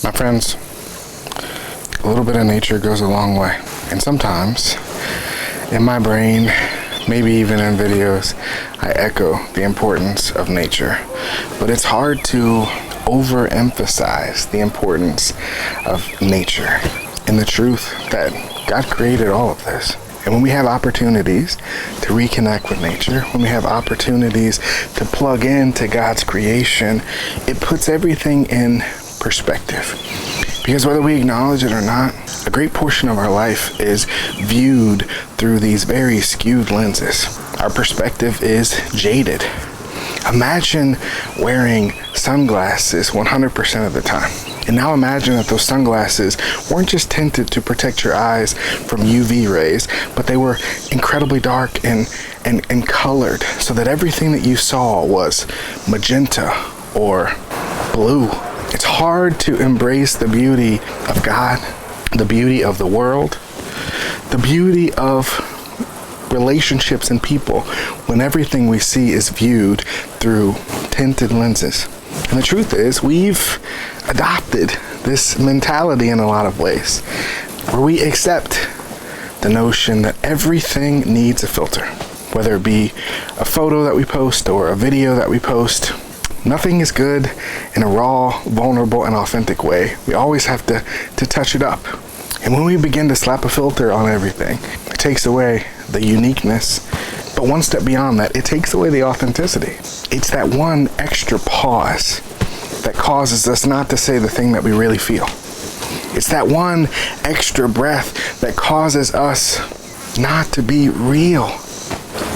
My friends, a little bit of nature goes a long way. And sometimes, in my brain, maybe even in videos, I echo the importance of nature. But it's hard to overemphasize the importance of nature and the truth that God created all of this. And when we have opportunities to reconnect with nature, when we have opportunities to plug into God's creation, it puts everything in perspective. Because whether we acknowledge it or not, a great portion of our life is viewed through these very skewed lenses. Our perspective is jaded. Imagine wearing sunglasses 100% of the time. And now imagine that those sunglasses weren't just tinted to protect your eyes from UV rays, but they were incredibly dark and colored so that everything that you saw was magenta or blue. It's hard to embrace the beauty of God, the beauty of the world, the beauty of relationships and people when everything we see is viewed through tinted lenses. And the truth is, we've adopted this mentality in a lot of ways, where we accept the notion that everything needs a filter, whether it be a photo that we post or a video that we post. Nothing is good in a raw, vulnerable, and authentic way. We always have to touch it up. And when we begin to slap a filter on everything, it takes away the uniqueness. But one step beyond that, it takes away the authenticity. It's that one extra pause that causes us not to say the thing that we really feel. It's that one extra breath that causes us not to be real.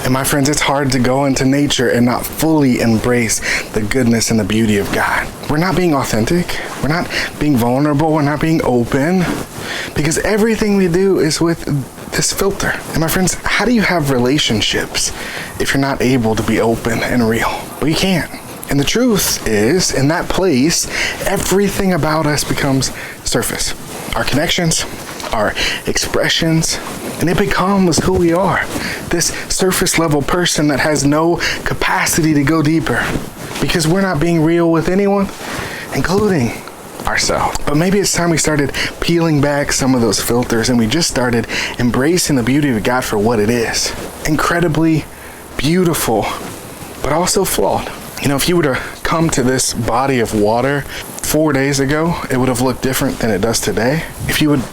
And my friends, it's hard to go into nature and not fully embrace the goodness and the beauty of God. We're not being authentic. We're not being vulnerable. We're not being open, because everything we do is with this filter. And my friends, how do you have relationships if you're not able to be open and real? Well, you can't. And the truth is, in that place, everything about us becomes surface. Our connections, our expressions, and it becomes who we are. This surface level person that has no capacity to go deeper, because we're not being real with anyone, including ourselves. But maybe it's time we started peeling back some of those filters and we just started embracing the beauty of God for what it is. Incredibly beautiful, but also flawed. You know, if you were to come to this body of water 4 days ago, it would have looked different than it does today. If you would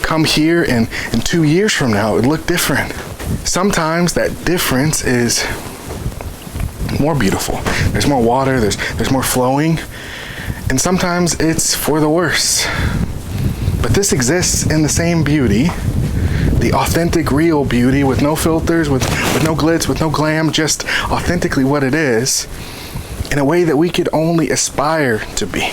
come here and 2 years from now, it would look different. Sometimes that difference is more beautiful. There's more water, there's more flowing, and sometimes it's for the worse. But this exists in the same beauty, the authentic, real beauty with no filters, with no glitz, with no glam, just authentically what it is, in a way that we could only aspire to be.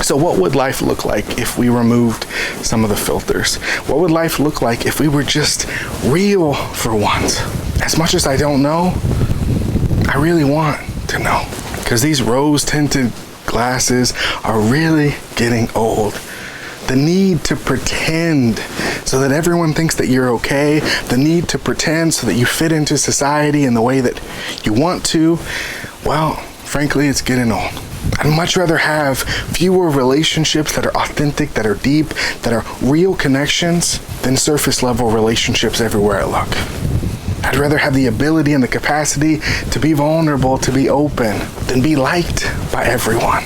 So what would life look like if we removed some of the filters? What would life look like if we were just real for once? As much as I don't know, I really want to know. Because these rose-tinted glasses are really getting old. The need to pretend so that everyone thinks that you're okay, the need to pretend so that you fit into society in the way that you want to, well, frankly, it's getting old. I'd much rather have fewer relationships that are authentic, that are deep, that are real connections than surface level relationships everywhere I look. I'd rather have the ability and the capacity to be vulnerable, to be open, than be liked by everyone.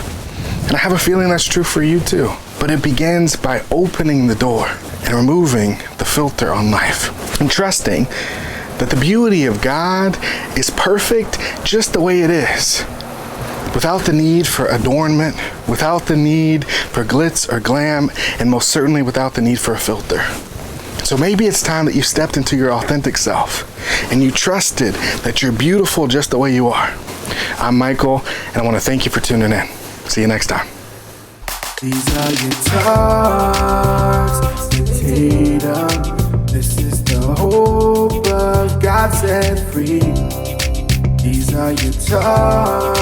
And I have a feeling that's true for you too. But it begins by opening the door and removing the filter on life and trusting that the beauty of God is perfect just the way it is, without the need for adornment, without the need for glitz or glam, and most certainly without the need for a filter. So maybe it's time that you stepped into your authentic self and you trusted that you're beautiful just the way you are. I'm Michael, and I want to thank you for tuning in. See you next time. These are your talks with Tatum. This is the hope of God set free. These are your talks